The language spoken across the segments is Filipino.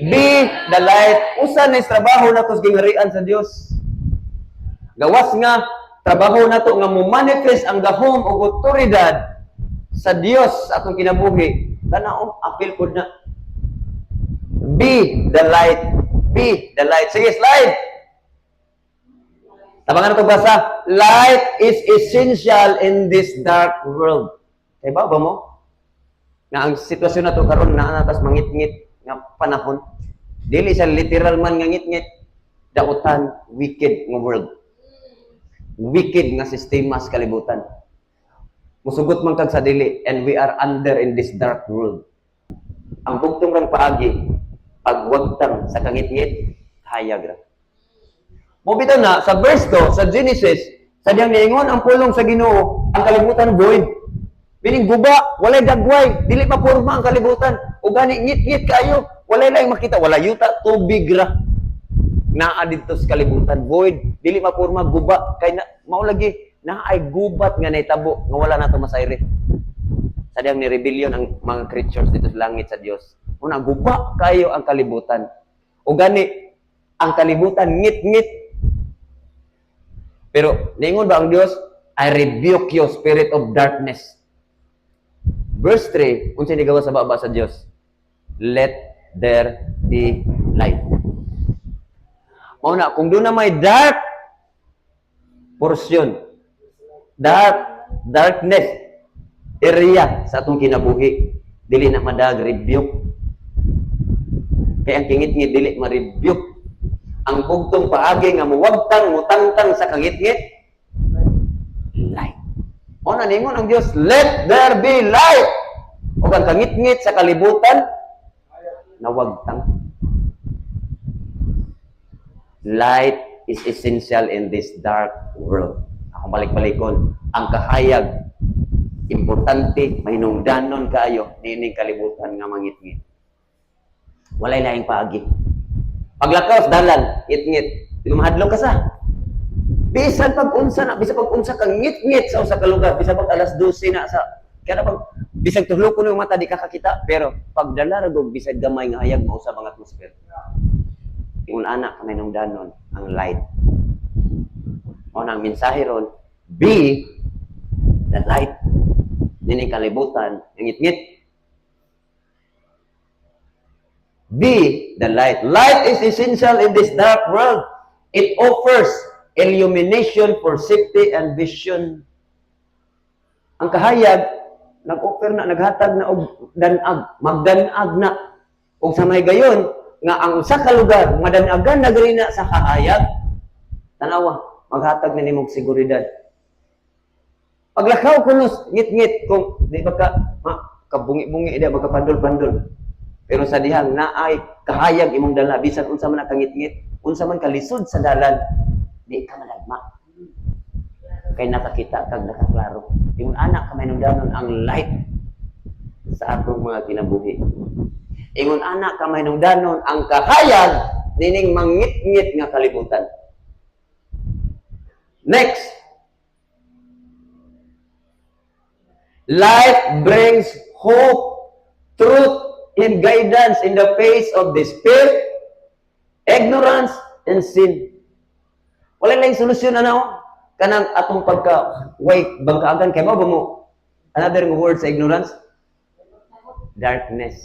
Be the light. Usa na trabaho na to sa gingharian sa Dios. Gawas nga trabaho na to nga mo manifest ang gahom o otoridad sa Dios sa atong kinabuhi. Tanaw, apil pod na. Be the light. Be the light. Sige, slide. Tabangan na ito basa. Light is essential in this dark world. Kaya ba mo? Na ang sitwasyon na ito karon na natas mangit-ngit nga panahon. Dili siya literal man nga ngit-ngit. Dautan, wicked nga world. Wicked nga sistema sa kalibutan. Musugot man kag sa dili, and we are under in this dark world. Ang bugtong rang paagi, pagwagtang sa kangit-ngit, hayag ra. Mo bitaw na sa verse 2 sa Genesis, sa diyang niingon ang pulong sa Ginoo, ang kalibutan void. Meaning guba, walay dagway, dili pa porma ang kalibutan. O gani ngit-ngit kayo, walay lang makita, wala yuta tubig ra. Naa dito sa kalibutan void, dili mapurma guba kay na mao lagi naay gubat nga nahitabo nga wala nato masayre. Sa diyang ni rebellion ang mga creatures dito sa langit sa Dios. Una guba kayo ang kalibutan. O gani ang kalibutan ngit-ngit. Pero ningon ba ang Dios, I rebuke you spirit of darkness. Verse 3, unsa ni gawa sa baba sa Dios? Let there be light. Mao na kung doon na may dark portion, darkness area sa atong kinabuhi, dili na madag rebuke. Kaya ang kingit-ngit dili ma-rebuke. Ang bugtong paagi nga muwagtang, mutangtang sa kangit-ngit, light. O na ningon ang Dios, let there be light. O ang kangit-ngit sa kalibutan, nawagtang. Light is essential in this dark world. Ako balik-balikon, ang kahayag, importante, mahinungdanon kaayo, nining kalibutan nga mangit-ngit. Walay laing paagi. Paglakaw sa dalan, ngit-ngit, mahadlok ka sa. Bisan pag-unsa na, bisan pag-unsa kang ngit-ngit sa usa ka lugar, bisan pag alas 12 na sa, kaya pag, bisan tuhlo ko ng mata, di ka kakita, pero pag dalaragog, bisan gamay nga hayag, mausa mga atmosphere. Ingon anak kamay nung danon ang light. O nang mensahe ron, be the light. Nini kalibutan, ang ngit-ngit. Be the light. Light is essential in this dark world. It offers illumination for safety and vision. Ang kahayag, nag-offer na, naghatag na og danag, magdanag na. Kung sa may gayon, nga ang usa ka lugar, madanagan na gani na sa kahayag, tanawa, maghatag na nimog seguridad. Paglakaw kunos, ngit-ngit, kung di ba ka, kabungi-bungi, di ba ka pandol-pandol. Pero sa dihang naay kahayag imong dala, bisan unsa man nakangit-ngit, unsa man kalisod sa dalan, di ka malagma. Kay nakakita kag nakaklaro. Yung anak kamay nung danon ang light sa atong mga kinabuhi. Ingon anak kamay nung danon ang kahayag nining mangit-ngit nga kalibutan. Next. Light brings hope, truth, and guidance in the face of despair, ignorance, and sin. Wala lang solusyon ano? Kanang atong pagka-way, bangkaagan, kaya ba mo? Another word sa ignorance? Darkness.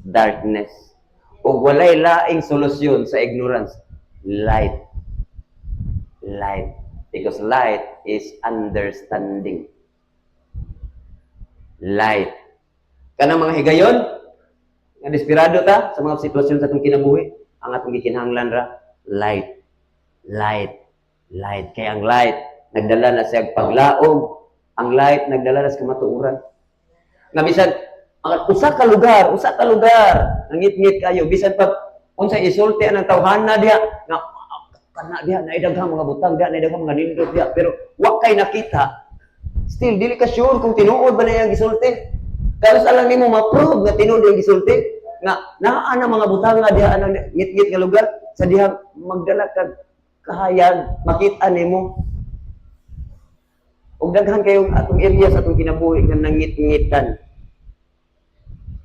Darkness. O walay laing solusyon sa ignorance. Light. Light. Because light is understanding. Light. Kanang mga higayon, nga desperado ta sa mga sitwasyon sa atong kinabuhi, ang atong gikinahanglan ra, light. Light. Light. Kaya ang light, nagdala na siya paglaog. Ang light, nagdala na sa kamatuuran. Nga bisan, ang usa ka lugar, nangit-ngit kayo, bisan pag, unsa isulti ang tawhana diha, nga, kana diha, naidaghang mga butang diha, naidaghang mga nindot diha, pero wa kay nakita. Still, dili ka sure kung tinuod ba na yung gisulti. Kalos alam nimo ma-prove nga tinuod yung gisulti. Nga, naa na mga butang nga diha ang ngit-ngit nga lugar, sa diha magdala ka kahayag, makita nimo. Ug daghan kayong atong area sa atong kinabuhi nga nangit-ngitan.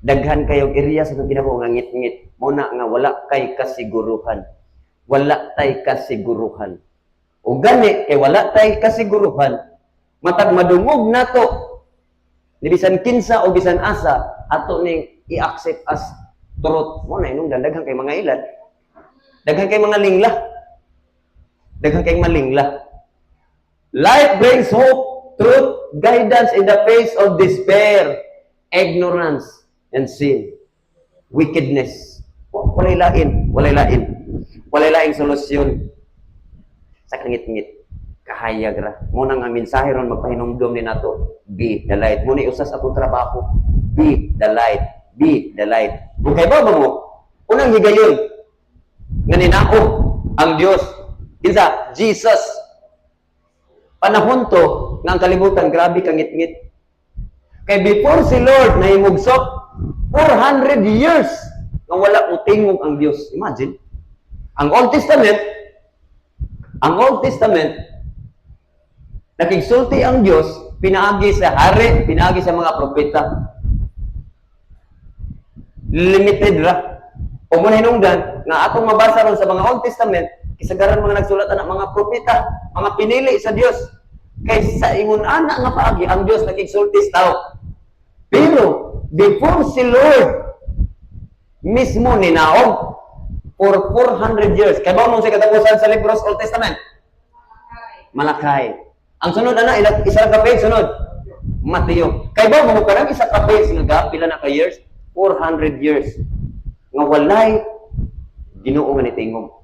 Daghan kayong area sa ginako nga ngit-ngit. Muna nga wala kay kasiguruhan. Wala tay kasiguruhan. O gani, kay wala tay kasiguruhan, matag madungog nato, ni bisan kinsa o bisan asa, ato ning i-accept as truth. Mo na inungdan, daghan kay mga ilan. Daghan kay mga lingla. Daghan kay malingla. Life brings hope, truth, guidance in the face of despair, ignorance, and sin. Wickedness. Walay lain. Walay laing solusyon sa kangit-ngit. Kahayag ra. Muna nga mensahe ron magpahinumdom ni nato. Be the light. Muna usas akong trabaho. Be the light. Be the light. Kung kay ba mo, unang higayon nga ninao ang Dios. Kinsa? Jesus. Panahon to nga ang kalibutan grabe kangit-ngit. Kay before si Lord na himugsok 400 years nga wala utingog ang Dios. Imagine. Ang Old Testament, nakigsulti ang Diyos, pinaagi sa hari, pinaagi sa mga propeta. Limited ra. O muna hinungdan, nga atong mabasa ron sa mga Old Testament, kisagaran mga nagsulat na mga propeta, mga pinili sa Diyos. Kay sa ingon ana nga paagi, ang Diyos nakigsulti sa tao. Pero, before si Lord, mismo ninaog, for 400 years. Kaya ba mong sa katapusan sa libro sa Old Testament? Malakay. Ang sunod na isa ka page, sunod. Mateo. Kaya ba mong karang isa ka page nga pila na ka years? 400 years. Nga walay Ginoo nga ni tingog.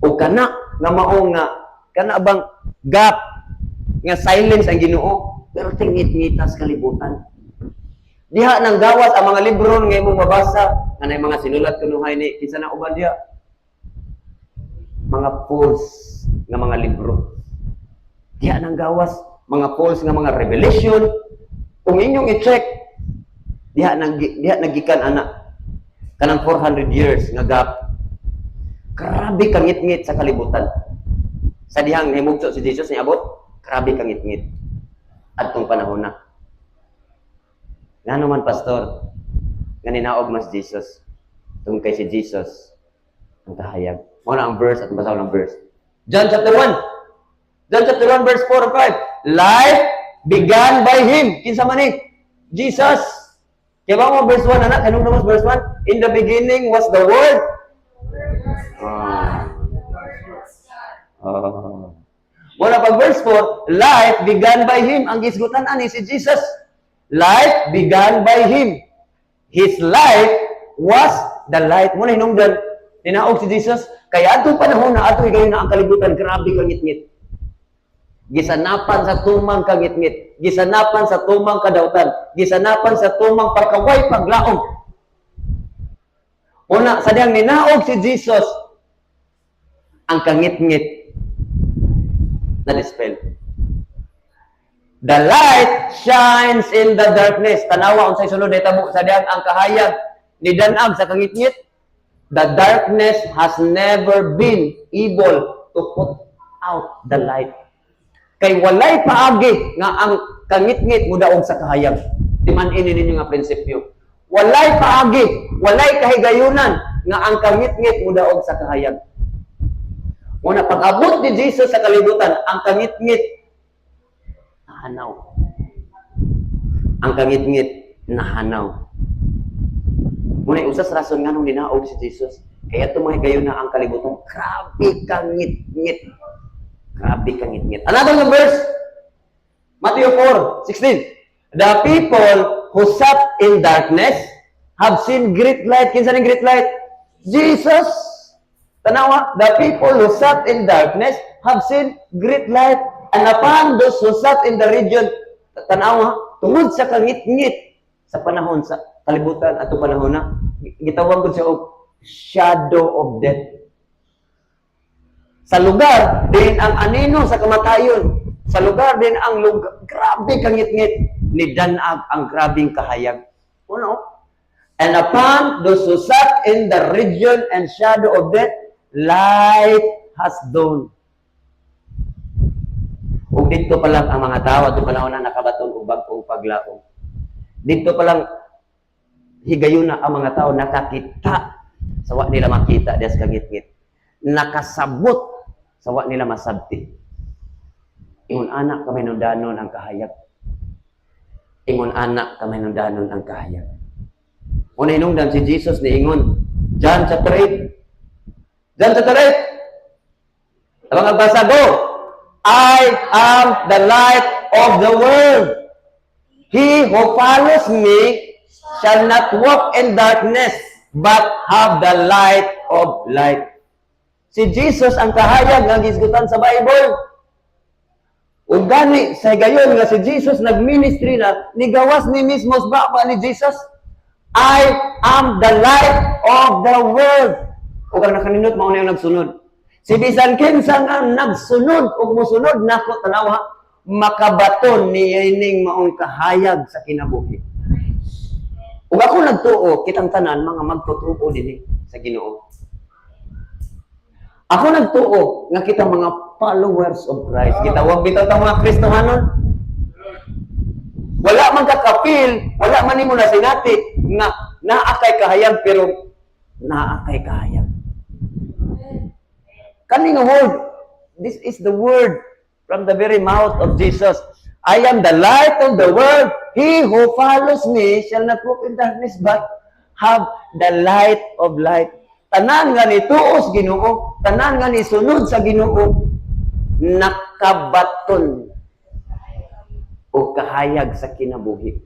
O kana nga mao nga kana bang gap nga silence ang Ginoo pero tingit-ngitas kalibutan. Diha nang gawas ang mga libro nga imong mabasa nga nay mga sinulat kunuhay ni kinsa na uban diha mga false nga mga libro. Diha nang gawas mga false nga mga revelation. Kung inyong i-check diha nagikan ana kanang 400 years nga gap. Grabe kangit-ngit sa kalibutan. Sa dihang himugso si Jesus niabot, grabe kangit-ngit adtong panahon na. Nga naman, Pastor, nga ninaog mas Jesus. Tungkol kay si Jesus, ang kahayag. Muna ang verse at basaw ng verse. John chapter 1. John chapter 1, verse 4 and 5. Life began by Him. Kinsa man ni? Jesus. Kaya ba mo verse 1, anak? Kanong naman verse 1? In the beginning was the Word. Muna pag verse 4, life began by Him. Ang gisgutan ani si Jesus. Life began by Him. His life was the light. Muna hinungdan, tinaog si Jesus, kaya atong panahon na ato higayon na ang kalibutan, grabe kangit-ngit. Gisanapan sa tumang kangit-ngit. Gisanapan sa tumang kadautan. Gisanapan sa tumang pagkaway paglaom. Una, sa diyang ninaog si Jesus, ang kangit-ngit na dispel. The light shines in the darkness. Tanawa unsay sulod dito sa diyang ang kahayag ni danag sa kangit-ngit. The darkness has never been able to put out the light. Kay walay paagi nga ang kangit-ngit mudaog sa kahayag. Timan-in ninyo nga prinsipyo. Walay paagi, walay kahigayunan nga ang kangit-ngit mudaog sa kahayag. Muna pag-abot ni Jesus sa kalibutan, ang kangit-ngit nahanaw. Ang kangit-ngit nahanaw. Muna usas rason nga nung ninaog si Jesus. Kaya tumahigayon na ang kalibutan. Grabe kangit-ngit. Grabe kangit-ngit. Another verse. Matthew 4:16. The people who sat in darkness have seen great light. Kinsa ning great light? Jesus. Tanawa, the people who sat in darkness have seen great light. And upon those who sat in the region, tanawa, tungod sa kangit-ngit sa panahon sa kalibutan at panahon na, gitawag ko siya og shadow of death. Sa lugar din ang anino sa kamatayon. Sa lugar din ang lugar, grabe kangit-ngit ni danag ang grabing kahayag. Uno, and upon those who sat in the region and shadow of death, light has dawned. Ug dito pa lang ang mga tao at panahon na nakabaton og bag-ong paglaom. Dito pa lang higayon na ang mga tao nakakita sa wa nila makita des kangit-ngit. Nakasabot sa wa nila masabti. Ingon anak kamay nundanon ang kahayag. Ingon anak kamay nundanon ang kahayag. Una inungdan si Jesus ni ingon, John chapter 8. John chapter 8. Abang agbasa go. I am the light of the world. He who follows me shall not walk in darkness, but have the light of light. Si Jesus ang kahayag nga gisgutan sa Bible. Ug gani sa gayon nga si Jesus nagministry na nigawas ni mismos ba ni Jesus? I am the light of the world. Ug ang nakaninot mao na yung nagsunod. Si bisan kinsa nga nagsunod ug mosunod nako tanawa makabaton ni ining maong kahayag sa kinabuhi. Ug ako nagtuo kitang tanan mga magtutuo dinhi sa Ginoo. Ako nagtuo nga kita mga followers of Christ. Kita wag bitaw ta mga Kristohanon. Wala man ka kapil, wala man nimo nasinati nga naa kay kahayag pero naa kay kahayag. Kaning word, this is the word from the very mouth of Jesus. I am the light of the world. He who follows me shall not walk in darkness but have the light of light. Tanan nga ni tuos Ginoo, tanan nga ni sunod sa Ginoo, nakabaton o kahayag sa kinabuhi.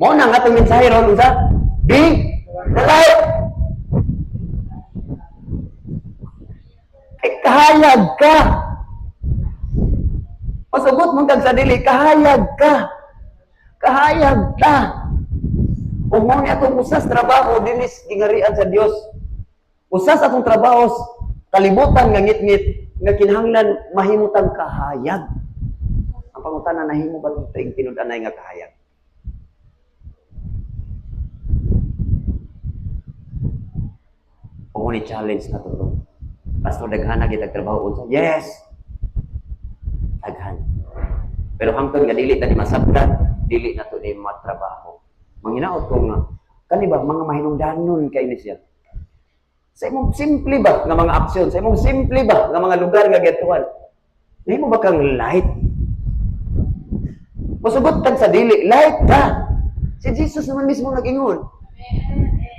Mo na nga itong mensahe ron, unsa? Be the light. Ay kahayag ka. Pasugot mong kag sa dili, kahayag ka. Kahayag ka. Kung mo niya itong usas trabaho, dinis ingarian sa Dios. Usas atong trabaho, kalibutan nga ngit-ngit, nga kinahanglan mahimutang kahayag. Ang pangutana, nahimo ba ito yung tinud-anay nga kahayag? Kung ni challenge na ito, Pastor, daghan na kita trabaho unsa? Yes! Daghan. Pero hangtod nga dili ta di masabtan, dili na to ni matrabaho. Manginaot ko nga, kani ba mga mahinungdanon kay ni siya? Sa imong simple ba nga mga aksyon, sa imong simple ba nga mga lugar nga gituan? Nahimo ba kang light? Masugot tag sa dili, light ka. Si Jesus naman mismo nag-ingon.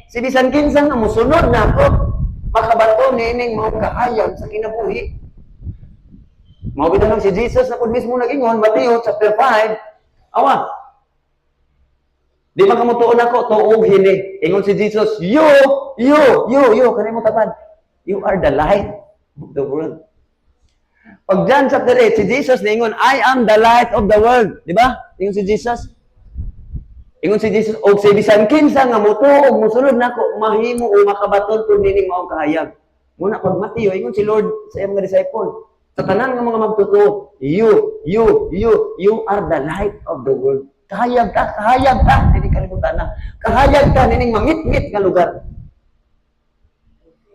Si bisan kinsa nga mosunod na ako, makabato ni ining mga kahayag sa kinabuhi. Mao bitan si Jesus na pud mismo nag-ingon, Mateo chapter 5. Awa. Di makamutuon ako, tuog hini. Ingon si Jesus, you, kanay mo tapad. You are the light of the world. Pag John chapter 8, si Jesus ningon, I am the light of the world. Di ba? Ingon si Jesus. Ingon si Jesus, o si bisan kinsa nga mutuog, musunod nako, mahimo o makabaton kung nining maong kahayag. Muna pag Mateo, ingon si Lord sa iyang mga disciple, sa tanan nga mga magtutuo, you are the light of the world. Kahayag ka, hindi kalimutan na. Kahayag ka, nining mangit-ngit nga lugar.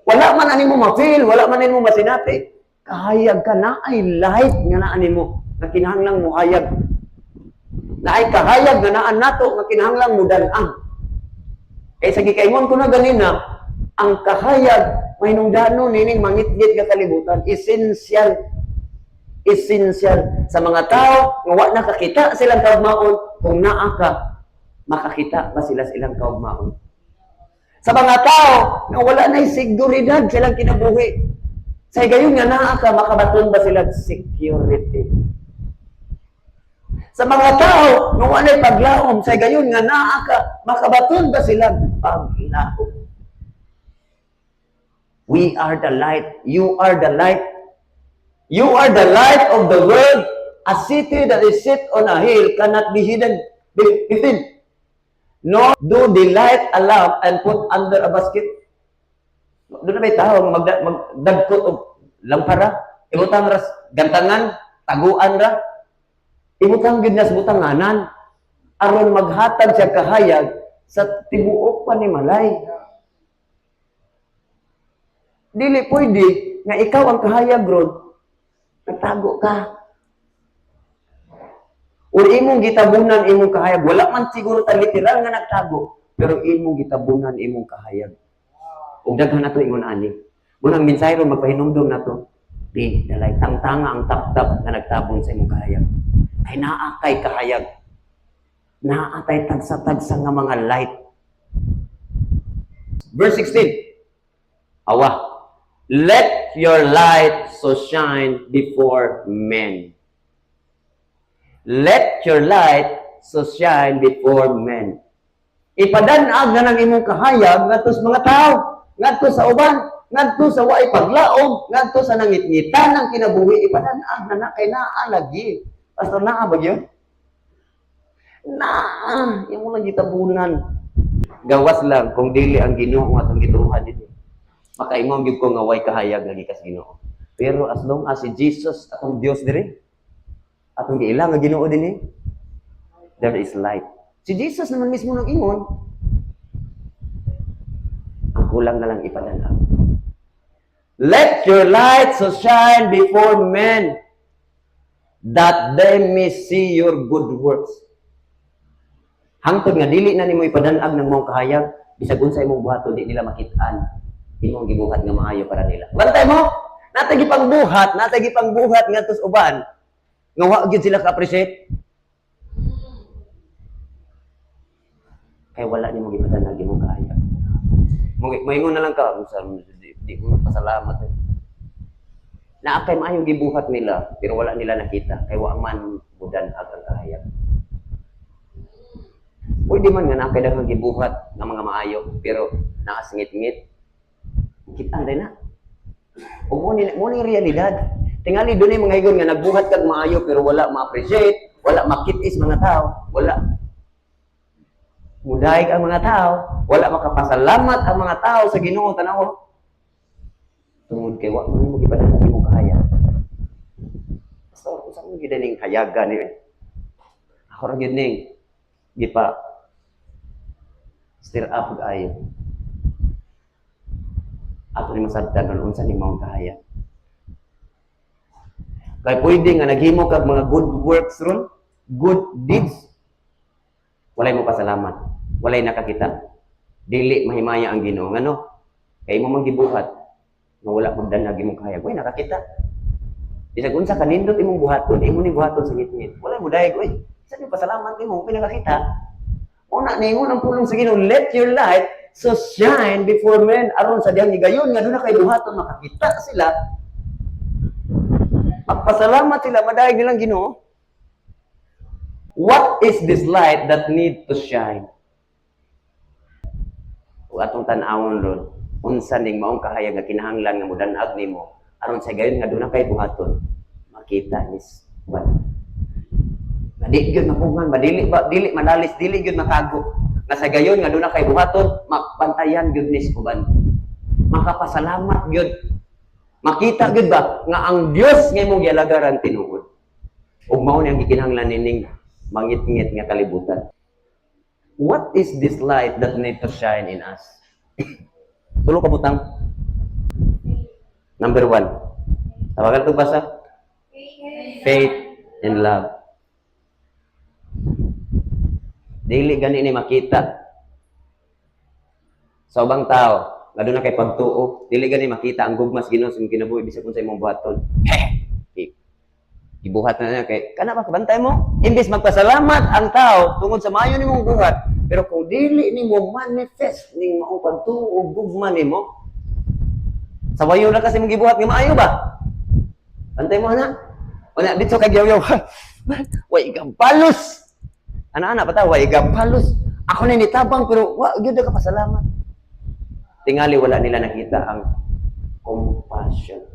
Wala man ani mo ma-feel, wala man ani mo masinati. Kahayag ka na ay light nga naan mo, na kinahanglang mo hayag. Na ay kahayag nga naan nato, nga kinahanglang mo danang. Kaya sa gikaingon ko na ganina, ang kahayag, may nungdano nining mangit-ngit nga kalibutan, essential sa mga tao nga wa nakakita silang kaugmaon kung naa ka makakita ba sila silang kaugmaon. Sa mga tao nga wala na seguridad silang kinabuhi, sa gayon nga naa ka makabaton ba sila security. Sa mga tao nga wala paglaom, sa gayon nga naa ka makabaton ba sila paglaom. We are the light, you are the light. You are the light of the world. A city that is set on a hill cannot be hidden. Nor do they light a lamp and put under a basket. Doon na may tao, magdagkot o lampara. Imutang ras, gantangan, taguan ra. Imutang gidnas butanganan. Aron maghatag siya kahayag sa tibuok pa ni Malay. Dili pwede nga ikaw ang kahayag ron. Nagtago ka. O imong gitabunan imong kahayag. Wala man siguro ta literal nga nagtago. pero imong gitabunan imong kahayag. Ug daghan nato ingon ani. Munang mensahe ron magpahinumdom nato. Di dalay tangtanga ang tap-tap nga nagtabon sa imong kahayag. Kay naa kay kahayag. Naa tay tagsa-tagsa nga mga light. Verse 16. Awa. Let your light so shine before men. Let your light so shine before men. Ipadanag na ng imong kahayag ngadto sa mga tao, ngadto sa uban, ngadto sa waay paglaom, ngadto sa nangitngitan ng kinabuhi, ipadanag na kay naa lagi. Pastor, naa ba yun? Naa, yung lang gitabunan. Gawas lang kung dili ang Ginoo nga atong gituhan dito. Makaingon gyud ko nga way kahayag lagi kas Ginoo. Pero as long as si Jesus atong Dios diri, atong giilang nga Ginoo dinhi, there is light. Si Jesus naman mismo nang ingon, ang kulang na lang ipadanag. Let your light so shine before men that they may see your good works. Hangtod nga dili na nimo ipadanag ng mong kahayag, bisag unsa imong buhaton di nila makit-an. Imong gibuhat nga maayo para nila. Bantay mo, natay gipangbuhat ngadto sa uban. Nga wa gyud sila ka-appreciate. Kay wala nimo gipadanag imong kahayag. Moingon na lang ka, di mo pasalamat. Na kay maayong gibuhat nila, pero wala nila nakita. Kay wa man budan ang kahayag. Pwede man nga nakay daghang gibuhat ng mga maayo, pero nakasingit-ngit. Kita rin na. O mo ni realidad. Tingali doon yung mga higon nga nagbuhat kag maayo pero wala ma-appreciate, wala makitis mga tao, wala mudayeg ang mga tao, wala makapasalamat ang mga tao sa Ginoo tanaw. Tungod kay wa mo gipadanag imong kahayag. So, usa mo gidaning hayagan ni. Ako ra gyud ning gipa stir up ayo. Ato ni masabtan kung unsa ni mong kahayag. Kaya pwede nga naghimo kag mga good works ron, good deeds, walay mo pasalamat, walay nakakita. Dili mahimaya ang Ginoo ngano? Kay mo manggibuhat nga wala magdanag imong kahayag, way nakakita. Bisag unsa kanindot imong buhaton, imo ni buhaton sa ngit-ngit. Walay mo dayeg oy. Sa ni pasalamat nimo pinakakita. Una ningon ang pulong sa Ginoo, let your light so shine before men aron sa diyang higayon nga doon na kay buhaton makakita sila. Magpasalamat sila madayeg nilang Ginoo. What is this light that need to shine? O atong tan-awon ron, unsa ning maong kahayag nga kinahanglan nga mudan-ag nimo aron sa higayon nga doon na kay buhaton makita nis ban. Dili gyud mapungan, dili madalis, dili gyud makago. Nga sa gayon nga doon na kay buhaton, makbantayan gyud nis uban. Makapasalamat gyud. Makita gyud ba nga ang Dios nga imong gialagaran tinuod. Ug mao ni ang gikinahanglan nining mangit-ngit nga kalibutan. What is this light that need to shine in us? Tulo ka butang. Number 1. Tawagan ito basa? Faith and love. Dili gani ni makita sa ubang tao nga doon na kay pagtuo, dili gani makita ang gugmas Ginoo sa kinabuhi bisag unsa imong buhaton. Ibuhat na niya kay kana ba kabantay mo? Imbes magpasalamat ang tao tungod sa maayo nimong buhat, pero kung dili nimo manifest ning maong pagtuo gugma nimo, sa wayo na kasi mong gibuhat nga maayo ba? Bantay mo na. Wala dito kay yaw-yaw. Way gampalos. Ana-ana pa ta, way gampalos. Ako na nitabang pero wa gyud ka pasalamat. Tingali wala nila nakita ang compassion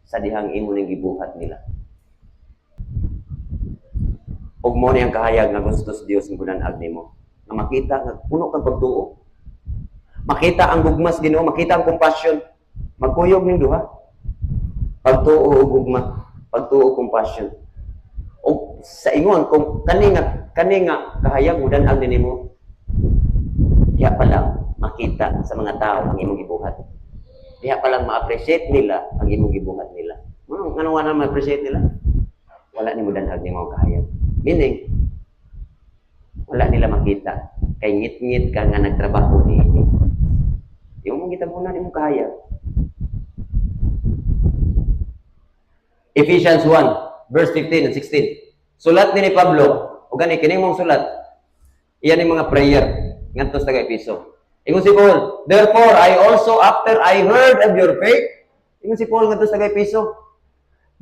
sa dihang imo ning gibuhat nila. Ug mo ni ang kahayag nga gusto sa Dios ng bunan-ag nimo. Nga makita nga puno kang pagtuo. Makita ang gugmas Ginoo, makita ang compassion. Magkuyog ning duha. Pagtuo ug gugma, pagtuo compassion. O sa ingon kung kani nga kahayag budan-ag nimo. Diha pa lang makita sa mga tao ang imong gibuhat. Diha pa lang ma-appreciate nila ang imong gibuhat nila. Ngano nga na ma-appreciate nila? Wala ni budan-ag nimo kahayag. Meaning, wala nila makita Kay ngit-ngit ka nga nagtrabaho ni ini. Yung mong gitabunan imong kahayag. Ephesians 1, verse 15 and 16. Sulat ni Pablo, o gani, kining mong sulat, iyan yung mga prayer, ngantos taga Episo. Ingon si Paul, therefore, I also, after I heard of your faith, ingon si Paul ngantos taga Episo,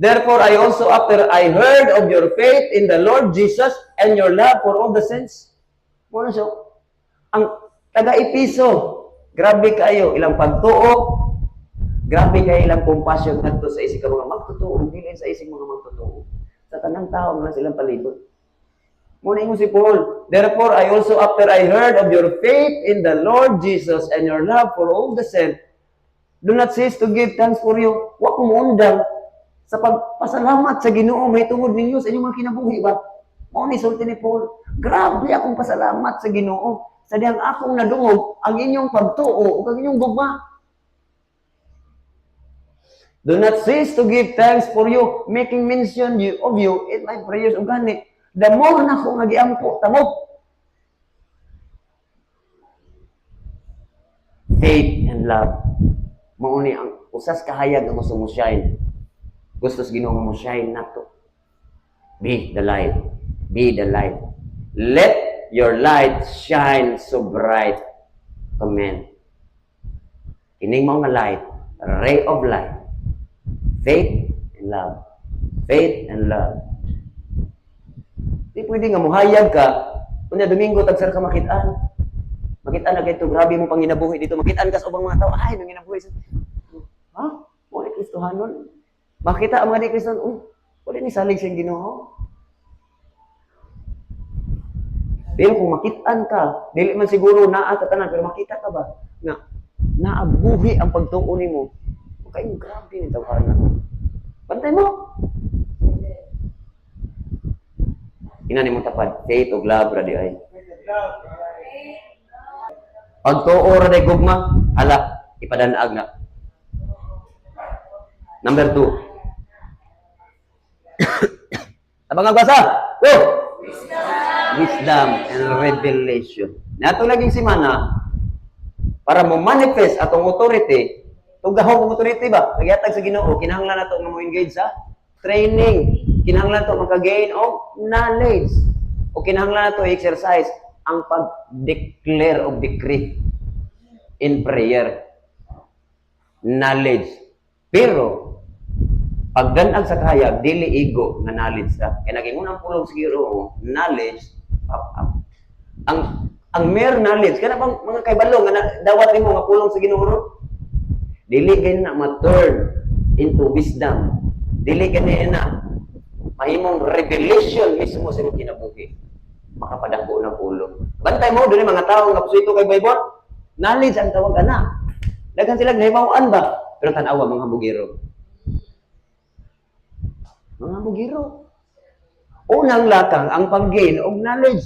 therefore, I also, after I heard of your faith in the Lord Jesus and your love for all the saints. Muna siya, ang taga Episo, grabe kayo, ilang pagtuo, grabe kayo ilang compassion ngadto sa isig ka mga magtotoo, bilin sa isig mga magtotoo. Sa tanang tao na silang palibot. Muna ingon si Paul, therefore I also after I heard of your faith in the Lord Jesus and your love for all the saints, do not cease to give thanks for you. Wa ko moundang sa pagpasalamat sa Ginoo may tungod ninyo sa inyong mga kinabuhi ba? Mao ni sulti ni Paul, grabe akong pasalamat sa Ginoo sa diyang akong nadungog ang inyong pagtuo ug ang inyong gugma. Do not cease to give thanks for you, making mention of you in my prayers. Ug gani, the more na ko nagiampo tamo. Faith and love. Mao ni ang usas kahayag nga mosumusyain. Gustos Ginoo mo shine nato. Be the light. Be the light. Let your light shine so bright. Amen. Kining mao nga light, ray of light. Faith and love. Faith and love. Di pwede nga muhayag ka, kunya Domingo, tagsar ka makitaan. Makitaan na kayo, grabe mo pang ginabuhi dito. Makitaan ka sa ubang mga tao, ay, nang ginabuhi. Ha? Wala Kristohanon. Makita ang mga di Kristohanon, wala ni salig siyang Ginoo. Pero kung makitaan ka, dili man siguro naa ka tanan, pero makita ka ba, na naabuhi ang pagtuo nimo. Kayong grabe ni tawhanan. Pantay mo. Inani mo tapad, faith ug love ra di ay. Pagtuo ra di gugma, ala, ipadanaag na. Number 2. Abang agbasa. Go! Wisdom and revelation. Nato naging simana para mo manifest atong authority. Tugahon ang authority ba? Nagyatag sa Ginoo, kinahanglan nato nga mo engage sa training. Kinahanglan nato magka-gain of knowledge. O kinahanglan nato exercise ang pag-declare of decree in prayer. Knowledge. Pero pagdanag sa kaya, dili ego nga knowledge ta. Kaya naging unang pulong sa Ginoo, knowledge ang mere knowledge kana bang mga kaibalo nga dawat nimo nga pulong sa Ginoo. Dili gani na ma-turn into wisdom. Dili gani na mahimong revelation mismo sa imong kinabuhi. Makapadako ng ulo. Bantay mo dili mga tao nga pusuito kay Bible. Knowledge ang tawag ana. Daghan sila nahibaw-an ba? Pero tan-awa mga bugiro. Mga bugiro. Unang lakang ang pag-gain og knowledge.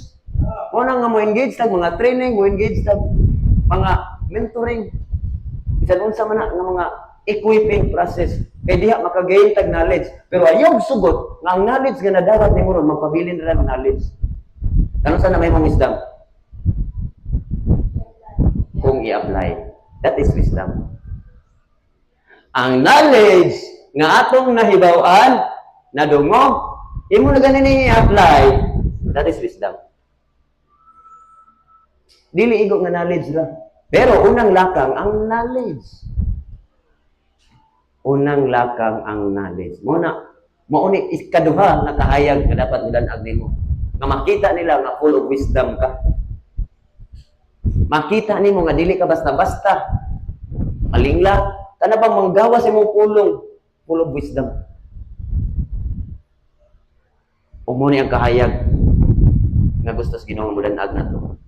Unang nga mo engage tag mga training, mo engage tag mga mentoring. Bisan unsa man nga mga equipping process kay diha makagain tag knowledge pero ayog sugot nga ang knowledge nga nadawat nimo ron magpabilin ra ang knowledge kanus na may wisdom kung i-apply that is wisdom ang knowledge nga atong nahibaw-an nadungog imo na ganin i-apply that is wisdom dili igo nga knowledge ra. Pero unang lakang ang knowledge. Unang lakang ang knowledge. Mauni ikaduha na kahayag na dapat mudanag nimo. Nga makita nila nga full of wisdom ka. Makita nimo nga dili ka basta-basta. Malingla, kana bang manggawa sa imong pulong full of wisdom. Umuni ang kahayag nga gustos Ginoo mudanag nato.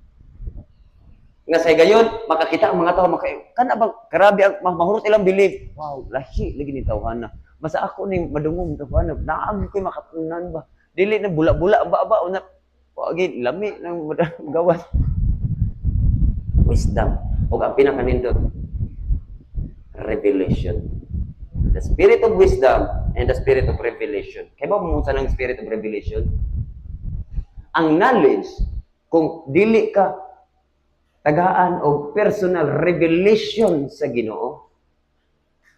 Nga sa gayon makakita ang mga tao kana bang grabe ang mahurot ilang believe. Wow, lahi lagi ni tawhana. Basta ako ning madungog tawhana, naagi koy makatunan ba. Dili na bula-bula ba una. Wagi lami nang gawas. Wisdom. O ang pinakanindot revelation. The spirit of wisdom and the spirit of revelation. Kaya ba mo sa ng spirit of revelation? Ang knowledge kung dili ka tagaan og personal revelation sa Ginoo.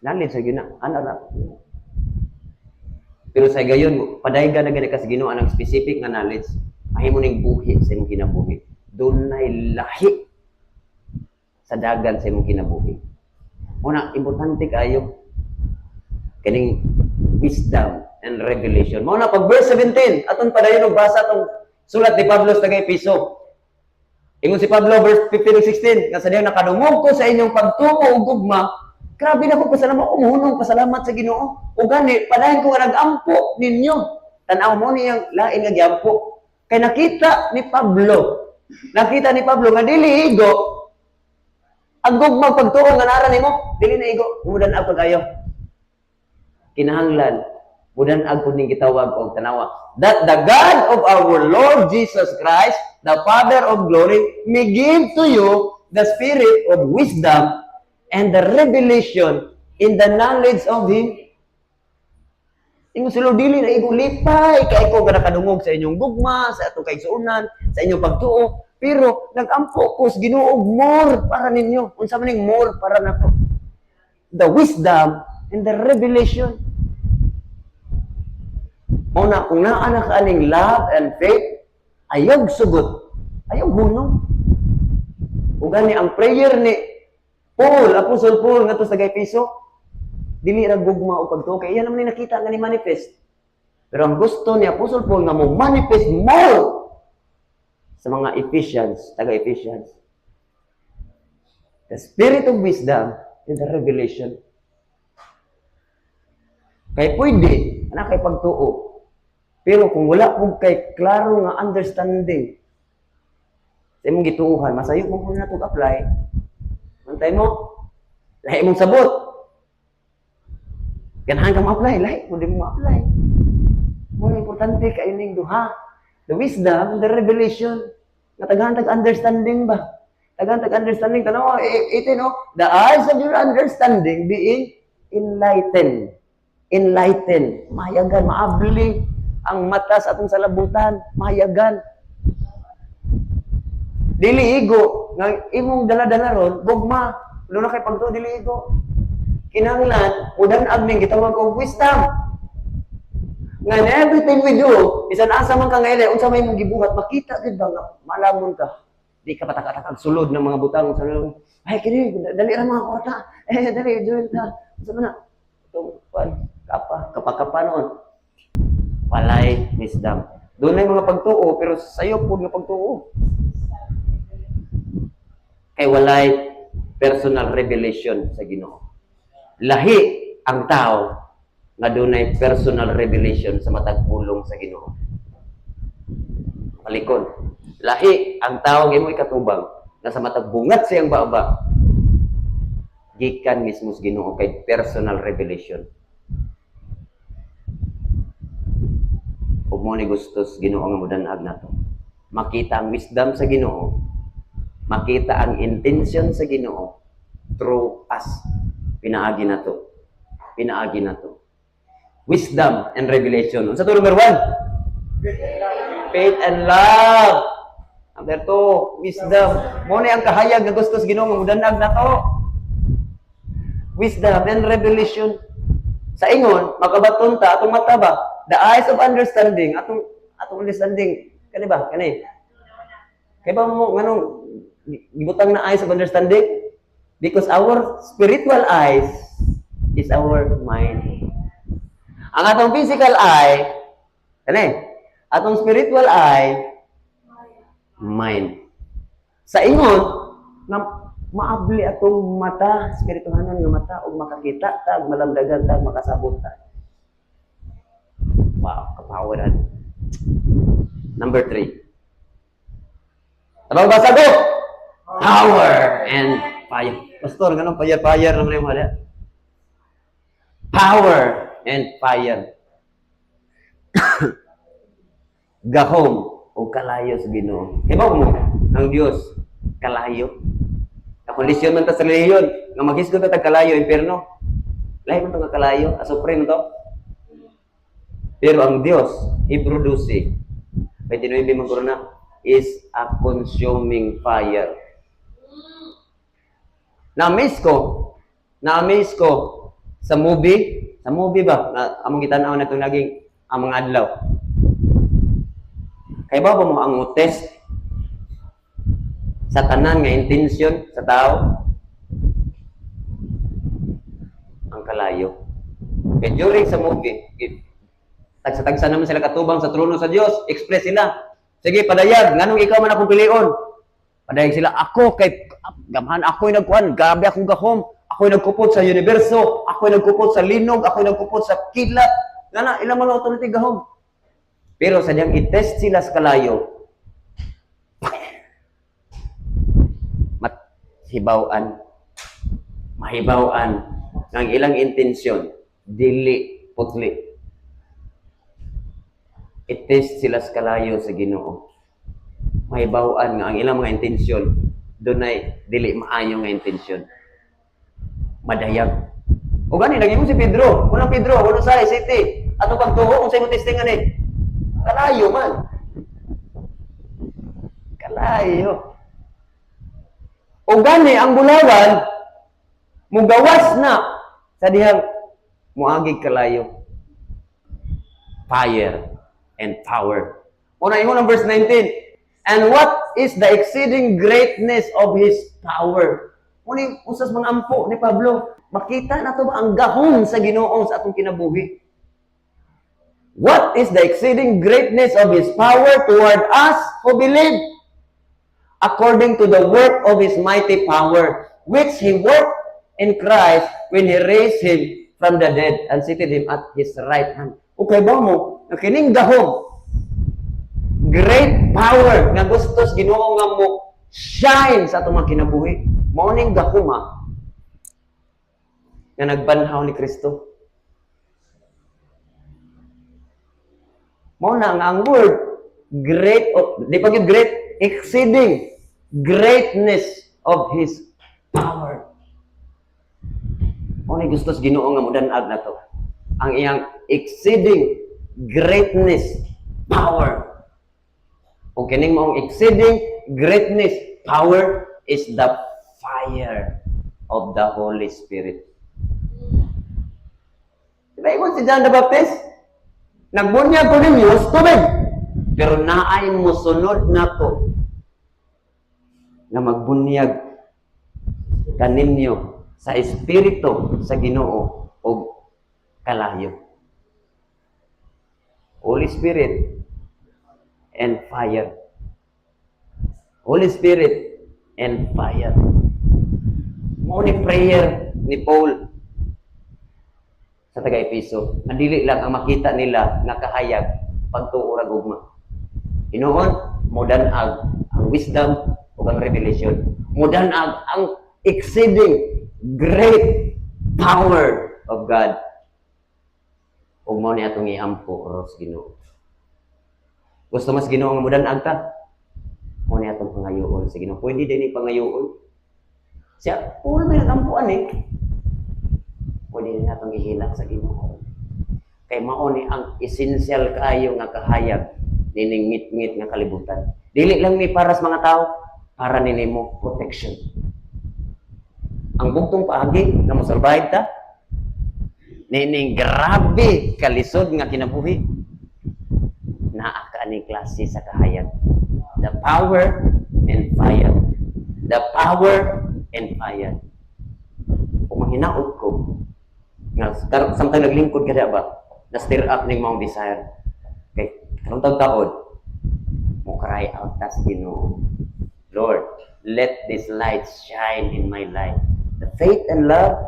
Knowledge sa Ginoo, ana ra. Pero sa gayon, padayga na gani ka sa Ginoo ang specific nga knowledge, mahimo ning buhi sa imong kinabuhi. Dunay lahi sa dagan sa imong kinabuhi. Una, importante kayo kaning wisdom and revelation. Mao na pag verse 17, aton padayon og basa atong sulat ni Pablo sa Efeso. Ingon si Pablo verse 15 ug 16, nga sa diyon nakadungog ko sa inyong pagtuo ug gugma. Grabe na ko pasalamat, umuhunong pasalamat sa Ginoo. Ug gani padayon ko nga nag-ampo ninyo. Tan-aw mo niyang lain nga giampo. Kay nakita ni Pablo nga dili igo ang gugma pagtuo nga nara nimo, dili na igo, mudan ag pagayo. Kinahanglan mudan ag kun ning gitawag og tanawa that the God of our Lord Jesus Christ, the Father of glory, may give to you the spirit of wisdom and the revelation in the knowledge of Him. Ingon sila dili na igo lipay kay ko nga nakadungog sa inyong gugma, sa atong kaigsuonan, sa inyong pagtuo, pero nag-ampo ko sa Ginoo more para ninyo. Unsa man ning more para nato? The wisdom and the revelation. Una, kung naa na kaaning love and faith, ayog sugot, ayog hunong. Kung gani ang prayer ni Paul, Apostle Paul, nga to sa Efeso, dili ra gugma o pagtuo, kaya yan naman nakita nga ni manifest. Pero ang gusto ni Apostle Paul nga mo manifest more sa mga Ephesians, taga-Ephesians. The spirit of wisdom and the revelation. Kay pwede, anak kay pagtuo. Pero kung wala po kay klaro nga understanding sa imong gituuhan, masayo mo kung natong apply, mantay mo, lahi mong sabot. Ganahan ka ma-apply, lahi mo di mo ma-apply. More importante kayo ning duha. The wisdom, the revelation. Nga taghan understanding ba? Taghan understanding. Tanaw, ito no? The eyes of your understanding being enlightened. Enlightened. Mahayagan, maabli. Ang mata sa atong salabutan, mahayagan. Dili igo. Nga imong dala-dala ron, gugma. Luna kay pagto, dili igo. Kinahanglan, mudan agning gitawag og wisdom. Nga everything we do, bisan asa man ka ngayon, unsa may mong gibuhat, makita gid ba nga malamon ka. Di ka patak-atak sulod ng mga butang sa ay kini dali ra mga kwarta. Dali join ta. Unsa man na? Tungpan, kapakapa noon. Walay wisdom. Doon ay mga pagtuo, pero sayo po nga pagtuo. Kay walay personal revelation sa Ginoo. Lahi ang tao nga dunay personal revelation sa matag pulong sa Ginoo. Malikon. Lahi ang tao nga imoy katubang nga sa matag bungat siyang baba. Gikan mismo sa Ginoo kay personal revelation. Ug mo ni gustos Ginoo nga modan-ag nato. Makita ang wisdom sa Ginoo. Makita ang intention sa Ginoo through us. Pinaagi na to. Pinaagi na to. Wisdom and revelation. Unsa to number 1? Faith and love. Number 2, wisdom. Mo ni ang kahayag nga gustos Ginoo nga modanag na to. Wisdom and revelation. Sa ingon, makabaton ta atong mata ba? The eyes of understanding, atong understanding, kani ba? Kani. Kaya ba mo nganong gibutang na eyes of understanding? Because our spiritual eyes is our mind. Ang atong physical eye, kani, atong spiritual eye, mind. Sa ingon, na maabli atong mata, spirituhanan nga mata, o makakita, tag malamdagan, tag makasabot, tag. Wow, kapawaran. Number 3. Tabang basa ko! Power and fire. Pastor, ganun, fire naman yung hali. Power and fire. Gahom o kalayo sa Ginoo. Iba mo, ang Diyos, kalayo. Kakondisyon man ta sa reliyon, nga maghisgo ta tag kalayo, impierno. Lahi man to nga kalayo, supreme to. Pero ang Diyos, Hebrew 12, 29 man na, is a consuming fire. Na-amaze ko sa movie ba, na among gitanaw na itong naging ang mga adlaw. Kaya ba mo ang test sa tanan nga intensyon sa tao? Ang kalayo. Kaya during sa movie, tagsa-tagsa naman sila katubang sa trono sa Diyos, express sila. Sige, padayag, nganong ikaw man akong pilion? Padayag sila, ako kay gamahan ako'y nagkuhan, gabi akong gahom, ako'y nagkupot sa universo, ako'y nagkupot sa linog, ako'y nagkupot sa kidlat. Ngana, ilang mga authority gahom. Pero sa diyang itest sila sa kalayo, mahibawaan ng ilang intensyon, dili putli. Itest sila sa kalayo sa Ginoo. Mahibawaan nga ang ilang mga intensyon, dunay dili maayo nga intensyon. Madayag. O gani, naging si Pedro. Unang Pedro, unang sa City. Ato pagtuho, kung sa'yo testingan eh. Kalayo man. Kalayo. O gani, ang bulawan, mugawas na sa dihang muagig kalayo. Fire and power. Una, ingon ang verse 19. And what is the exceeding greatness of His power? Muna usas mga ampo ni Pablo. Makita na to ba ang gahom sa Ginoo sa atong kinabuhi? What is the exceeding greatness of His power toward us who believe? According to the work of His mighty power, which He worked in Christ when He raised Him from the dead and seated Him at His right hand. Okay ba mo? Nakining gahom. Great power nga gustos Ginoo nga mo shine sa atong mga kinabuhi. Mao ning gahuma nga nagbanhaw ni Kristo. Mao na nga ang word great, di pa gyud great, exceeding greatness of His power. Mao ni gustos Ginoo nga modan-ag na to. Ang iyang exceeding greatness power. O kining mong exceeding greatness power is the fire of the Holy Spirit. Diba ikon si John the Baptist? Nagbunyag ko ninyo sa tubig. Pero naay mo sunod na to na magbunyag kaninyo sa Espiritu sa Ginoo o kalayo. Holy Spirit and fire. Holy Spirit and fire. Mo ni prayer ni Paul sa taga-Epeso. Nadili lang ang makita nila nga kahayag pagtuo ra gugma. Hinuon modan-ag ang wisdom ug ang revelation. Modan-ag ang exceeding great power of God. Ug mo ni atong iampo ros Ginoo. Gusto mas Ginoo nga modan-ag ta? Mo ni atong pangayoon sa Ginoo. Pwede din ni pangayoon. Siya, puro may nagampuan eh. Pwede din natong ihilak sa Ginoo. Kay mao ni ang essential kayo nga kahayag nining ngit-ngit nga kalibutan. Dili lang ni para sa mga tao, para ninimo protection. Ang bugtong paagi nga mo-survive ta, nining grabe kalisod nga kinabuhi. Naa ka ni klase sa kahayag. The power and fire. The power and fire. Kung mahinaot ko, nga samtang naglingkod ka ba, na-stir up ng mga desire. Okay, karong taon, mo cry out tas Ginoo. Lord, let this light shine in my life. The faith and love,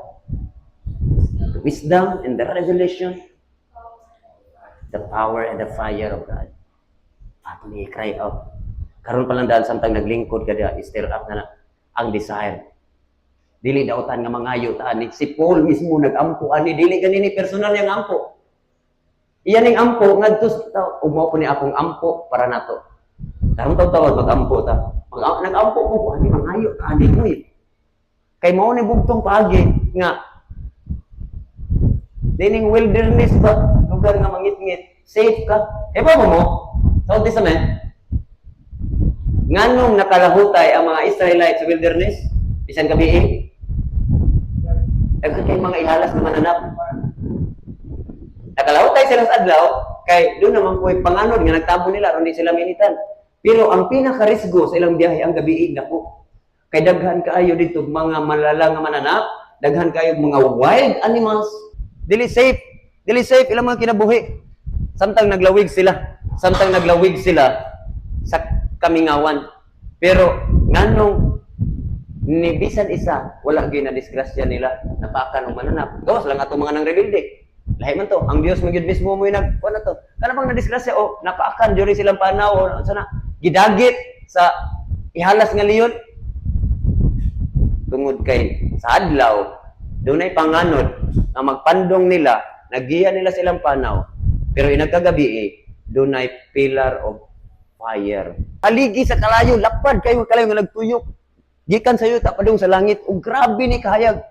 the wisdom and the revelation, the power and the fire of God. Ato ni cry out. Karon pa lang dahil samtang naglingkod ka diya, stir up na ang desire. Dili dautan nga mangayo ta ani si Paul mismo nagampo ani dili ganini personal yang ampo. Iyan ning ampo ngadto sa ug mao po ni akong ampo para nato. Karon taw-taw mag-ampo ta. Nag-ampo ko ani mangayo ta ani mo. Kay mao ni bugtong paagi nga dining wilderness ba lugar nga mangit-ngit, safe ka. E ba mo sa Old Testament? Nganong nakalahutay ang mga Israelites sa wilderness? Bisan gabi Daghan kay mga ihalas na mananap. Nakalawtay sila sa adlaw, kay doon naman po panganod nga nagtabo nila, hindi sila minitan. Pero ang pinaka-risgo sa ilang biyahe ang gabi na po. Kay daghan kaayo dito mga malala nga mananap, daghan kaayo mga wild animals. Dili safe ilang mga kinabuhi. Samtang naglawig sila sa kamingawan. Pero nganong ni bisan isa wala gyud na disgrasya nila napakan og mananap. Gawas lang ato mga nang rebelde. Lahi man to, ang Dios magyud mismo mo nag kuno to. Kana bang nadisgrasya o napaakan diri silang panaw o sana gidagit sa ihalas nga leon. Tungod kay sa adlaw dunay panganod nga magpandong nila, nagiya nila silang panaw. Pero inagkagabi dunay pillar of fire. Aligi sa kalayo, lapad kayo kalayo nga nagtuyok. Gikan sa yuta padung sa langit ug grabe ni kahayag.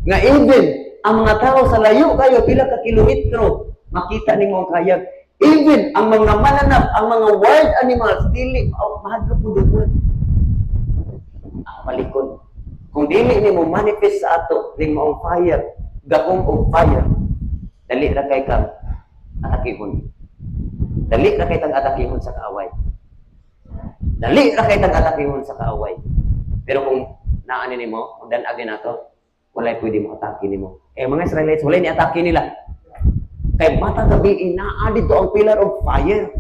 Nga even ang mga tao sa layo kayo, pila ka kilometro, makita nimo ang kahayag. Even ang mga mananap, ang mga wild animals, dili, mahadlo po doon. Malikod. Kung dili nimo manifest sa ato, nimo ang fire, gakong og fire, dali ra kay kang atakihon. Dali ra kay kang atakihon sa kaaway. Dali ra kay kang atakihon sa kaaway. Pero kung naani nimo, kung dan-agi nato, walay pwede mo atake nimo. Mga Israelites, walay ni atake nila. Kay mata gabi, naa dito ang pillar of fire.